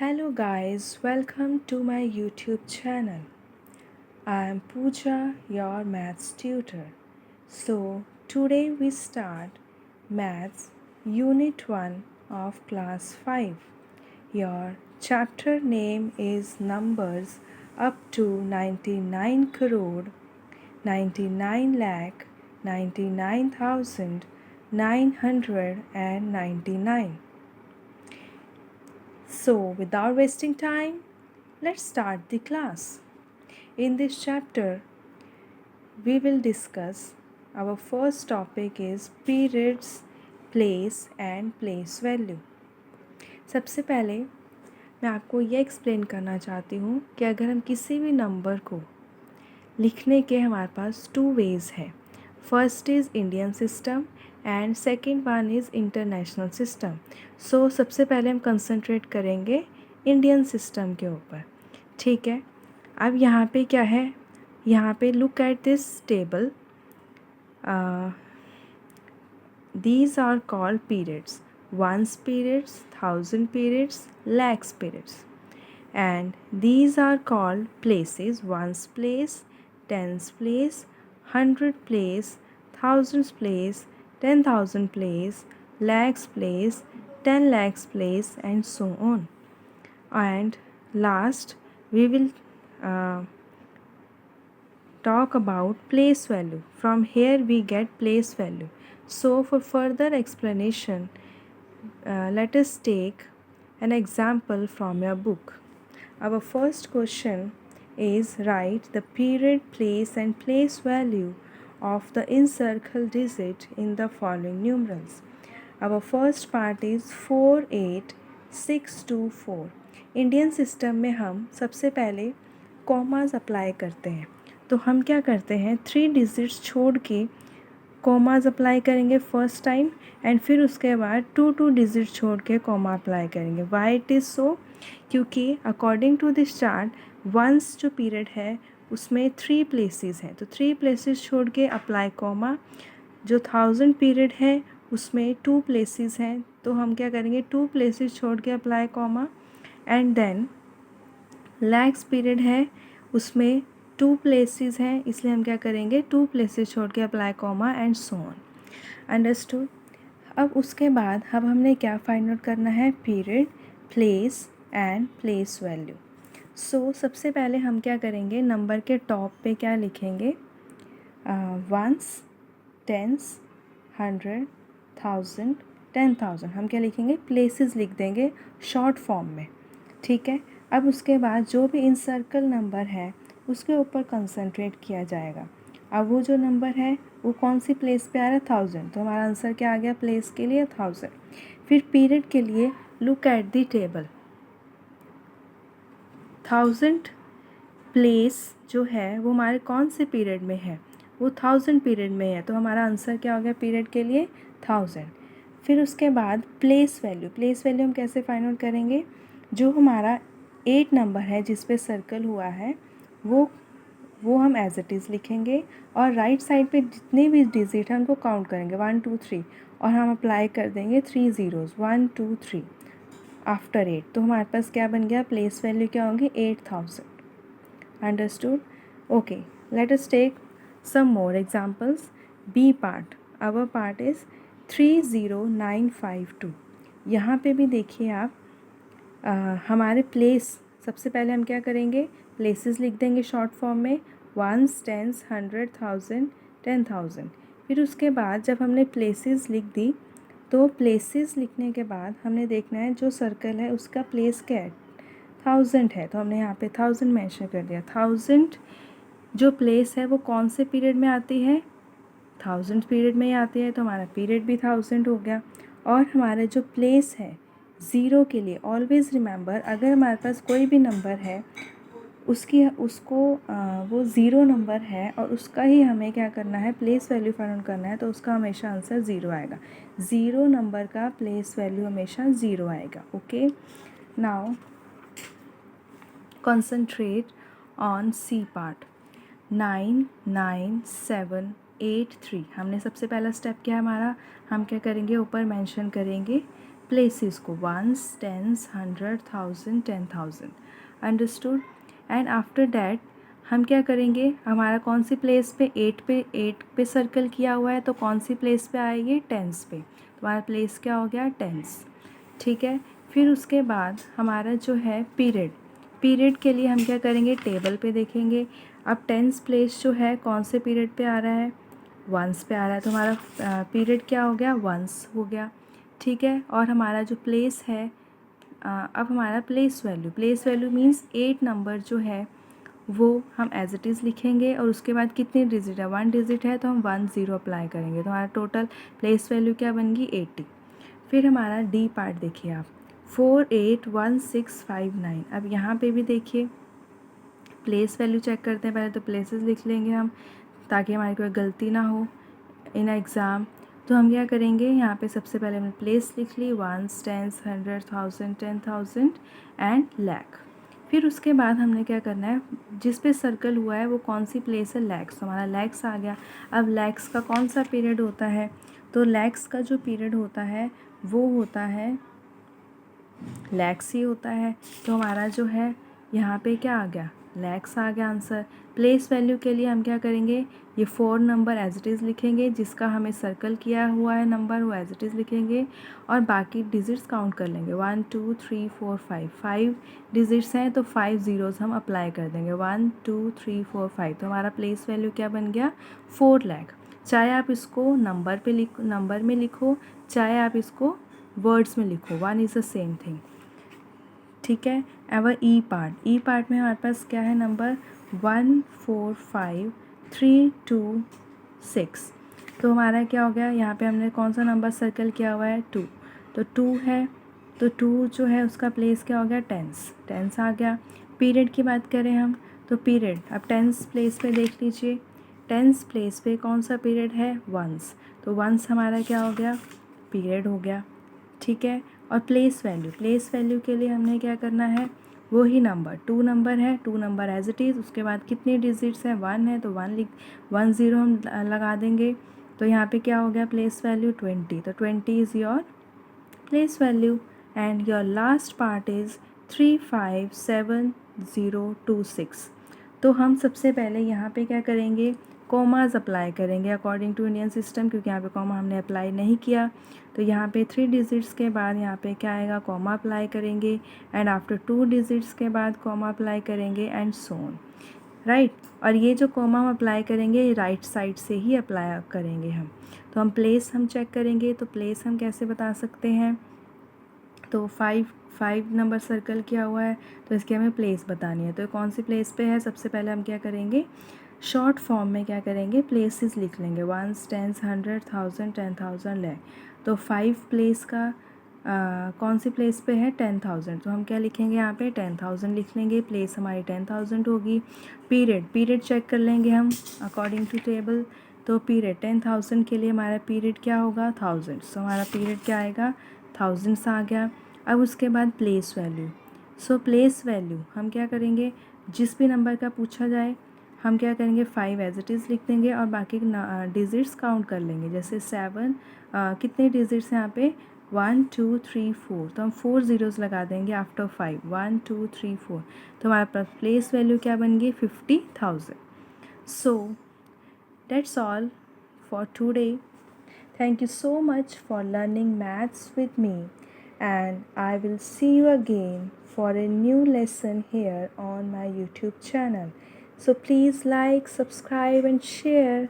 Hello guys, welcome to my YouTube channel. I am Pooja, your maths tutor. So today we start Maths Unit 1 of Class 5. Your chapter name is Numbers up to 99 crore 99 lakh 99,999. So, without wasting time, let's start the class. In this chapter, we will discuss our first topic is periods, place and place value. सबसे पहले मैं आपको ये explain करना चाहती हूँ कि अगर हम किसी भी नंबर को लिखने के हमारे पास टू वेज़ है. First is Indian system and second one is international system. So सबसे पहले हम कंसंट्रेट करेंगे इंडियन सिस्टम के ऊपर. ठीक है. अब यहाँ पे क्या है, यहाँ पे look at this table. These are called periods. Ones periods, 1000 periods, lakhs periods. And these are called places. Ones place, tens place, 100 place, thousands place, 10,000 place, lakhs place, 10 lakhs place, and so on. And last we will talk about place value. From here we get place value. So for further explanation, let us take an example from your book. Our first question is write the period, place and place value of the encircled digit in the following numerals. Our first part is 48624. Indian system में हम सबसे पहले commas apply करते हैं. तो हम क्या करते हैं, 3 डिजिट्स छोड़ के कॉमास अप्लाई करेंगे फर्स्ट टाइम एंड फिर उसके बाद 2 डिजिट छोड़ के कॉमा अप्लाई करेंगे. Why it is so? क्योंकि according to this chart ones जो पीरियड है उसमें 3 प्लेसेस हैं, तो 3 प्लेसेस छोड़ के अप्लाई कॉमा. जो 1000 पीरियड है उसमें 2 प्लेसेस हैं, तो हम क्या करेंगे 2 प्लेसेस छोड़ के apply comma. And then lakhs period है उसमें 2 प्लेसेस हैं, इसलिए हम क्या करेंगे 2 प्लेसेस छोड़ के apply comma and so on. Understood. अब उसके बाद अब हमने क्या फाइंड आउट करना है, period, place and place value. So सबसे पहले हम क्या करेंगे, नंबर के टॉप पे क्या लिखेंगे, वंस, टेंस, 100, 1000, 10,000. हम क्या लिखेंगे, प्लेसेस लिख देंगे शॉर्ट फॉर्म में. ठीक है. अब उसके बाद जो भी इनसर्कल नंबर है उसके ऊपर कंसंट्रेट किया जाएगा. अब वो जो नंबर है वो कौन सी प्लेस पे आ रहा है, 1000. तो हमारा आंसर क्या आ गया, प्लेस के लिए 1000. फिर पीरियड के लिए look at the table. 1000 place जो है वो हमारे कौन से पीरियड में है, वो 1000 पीरियड में है, तो हमारा आंसर क्या हो गया पीरियड के लिए 1000. फिर उसके बाद प्लेस वैल्यू. प्लेस वैल्यू हम कैसे फाइंड आउट करेंगे, जो हमारा 8 नंबर है जिस पे सर्कल हुआ है वो हम एज इट इज़ लिखेंगे और राइट साइड पे जितने भी डिजिट हैं उनको काउंट करेंगे 1 2 3 और हम अप्लाई कर देंगे 3 ज़ीरोज़ 1 2 3 आफ्टर 8. तो हमारे पास क्या बन गया, प्लेस वैल्यू क्या होगी 8000. Understood. Okay, let us take some more examples. B part. Our part is 30952. यहाँ पे भी देखिए आप हमारे प्लेस, सबसे पहले हम क्या करेंगे, प्लेसेस लिख देंगे शॉर्ट फॉर्म में, वंस, टेंस, 100, 1000, 10,000. फिर उसके बाद जब हमने प्लेसेस लिख दी तो प्लेसेस लिखने के बाद हमने देखना है जो सर्कल है उसका प्लेस क्या है, 1000 है, तो हमने यहाँ पे 1000 मेंशन कर दिया. 1000 जो प्लेस है वो कौन से पीरियड में आती है, 1000 पीरियड में ही आती है, तो हमारा पीरियड भी 1000 हो गया. और हमारे जो प्लेस है ज़ीरो के लिए ऑलवेज़ रिमेंबर, अगर हमारे पास कोई भी नंबर है उसको वो ज़ीरो नंबर है और उसका ही हमें क्या करना है, प्लेस वैल्यू फाइंड आउट करना है, तो उसका हमेशा आंसर ज़ीरो आएगा. ज़ीरो नंबर का प्लेस वैल्यू हमेशा ज़ीरो आएगा. Okay. Now concentrate on C part. 99783. हमने सबसे पहला स्टेप क्या है हमारा, हम क्या करेंगे ऊपर मेंशन करेंगे प्लेसेस को, ones, tens, 100, 1000, 10,000, understood. And after that हम क्या करेंगे, हमारा कौन सी प्लेस पे, 8 पे सर्कल किया हुआ है, तो कौन सी प्लेस पे आएगी, टेंस पे। तो हमारा प्लेस क्या हो गया, टेंस, ठीक है। फिर उसके बाद हमारा जो है पीरियड के लिए हम क्या करेंगे, टेबल पे देखेंगे। अब टेंस प्लेस जो है कौन से पीरियड पे आ रहा है, वंस पे आ रहा है, तो हमारा पीरियड क्या हो गया, वंस हो गया, ठीक है। और हमारा जो प्लेस है, अब हमारा प्लेस वैल्यू मीन्स 8 नंबर जो है वो हम एज इट इज़ लिखेंगे, और उसके बाद कितनी डिजिट है, 1 डिजिट है, तो हम 10 अप्लाई करेंगे, तो हमारा टोटल प्लेस वैल्यू क्या बन गई, 80। फिर हमारा डी पार्ट देखिए आप, 4, 8, 1, 6, 5, 9। अब यहाँ पे भी देखिए प्लेस वैल्यू चेक करते हैं, पहले तो प्लेसेस लिख लेंगे हम, ताकि हमारी कोई गलती ना हो इन एग्ज़ाम। तो हम क्या करेंगे, यहाँ पे सबसे पहले हमने प्लेस लिख ली, वंस, टेंस, 100, 1000, 10,000 एंड लैख। फिर उसके बाद हमने क्या करना है, जिस पे सर्कल हुआ है वो कौन सी प्लेस है, लैक्स, तो हमारा लैक्स आ गया। अब लैक्स का कौन सा पीरियड होता है, तो लैक्स का जो पीरियड होता है वो होता है लैक्स ही होता है, तो हमारा जो है यहाँ पे क्या आ गया, लैक्स आ गया आंसर। प्लेस वैल्यू के लिए हम क्या करेंगे, ये 4 नंबर एज इट इज़ लिखेंगे, जिसका हमें सर्कल किया हुआ है नंबर वो एज इट इज़ लिखेंगे, और बाकी डिजिट्स काउंट कर लेंगे, 1 2 3 4 5 डिजिट्स हैं, तो 5 ज़ीरोज़ हम अप्लाई कर देंगे, 1 2 3 4 5, तो हमारा प्लेस वैल्यू क्या बन गया, 4 लाख। चाहे आप इसको नंबर में लिखो, चाहे आप इसको वर्ड्स में लिखो, 1 इज़ द सेम थिंग, ठीक है। अब ई पार्ट में हमारे पास क्या है, नंबर 1 4 5 3 2 6, तो हमारा क्या हो गया, यहाँ पे हमने कौन सा नंबर सर्कल किया हुआ है, 2, तो 2 है, तो 2 जो है उसका प्लेस क्या हो गया, टेंस आ गया। पीरियड की बात करें हम, तो पीरियड अब टेंस प्लेस पे देख लीजिए, टेंस प्लेस पे कौन सा पीरियड है, वंस, तो वंस हमारा क्या हो गया, पीरियड हो गया, ठीक है। और प्लेस वैल्यू के लिए हमने क्या करना है, वही नंबर, 2 नंबर है, 2 नंबर एज इट इज़, उसके बाद कितनी डिजिट्स हैं, 1 है, तो 1 0 हम लगा देंगे, तो यहाँ पे क्या हो गया, प्लेस वैल्यू 20, तो 20 is your place value. And your last part is 3 5 7 0 2 6। तो हम सबसे पहले यहाँ पे क्या करेंगे, कॉमाज अप्लाई करेंगे अकॉर्डिंग टू इंडियन सिस्टम, क्योंकि यहाँ पे कॉमा हमने अप्लाई नहीं किया, तो यहाँ पे 3 डिजिट्स के बाद यहाँ पे क्या आएगा, कॉमा अप्लाई करेंगे, एंड आफ्टर 2 डिजिट्स के बाद कॉमा अप्लाई करेंगे, एंड सो ऑन, राइट। और ये जो कॉमा हम अप्लाई करेंगे ये राइट साइड से ही अप्लाई करेंगे हम। तो हम प्लेस हम चेक करेंगे, तो प्लेस हम कैसे बता सकते हैं, तो 5 नंबर सर्कल किया हुआ है, तो इसकी हमें प्लेस बतानी है, तो कौन सी प्लेस पे है, सबसे पहले हम क्या करेंगे, शॉर्ट फॉर्म में क्या करेंगे, प्लेसेस लिख लेंगे, वंस, टेंस, 100, 1000, 10,000 लैख। तो 5 प्लेस का कौन सी प्लेस पे है, 10,000, तो हम क्या लिखेंगे यहाँ पे, 10,000 लिख लेंगे, प्लेस हमारी 10,000 होगी। पीरियड चेक कर लेंगे हम अकॉर्डिंग टू टेबल, तो पीरियड 10,000 के लिए हमारा पीरियड क्या होगा, 1000, तो हमारा पीरियड क्या आएगा, 1000 आ गया। अब उसके बाद place value, so place value हम क्या करेंगे, जिस भी नंबर का पूछा जाए हम क्या करेंगे, 5 एज इट इज़ लिख देंगे, और बाकी डिजिट्स काउंट कर लेंगे, जैसे 7 कितने डिजिट्स हैं यहाँ पे, 1 2 3 4, तो हम 4 ज़ीरोज़ लगा देंगे आफ्टर 5, 1 2 3 4, तो हमारा प्लेस वैल्यू क्या बन गई, 50,000। So that's all for today. Thank you so much for learning maths with me, and I will see you again for a new lesson here on my YouTube channel. So please like, subscribe and share.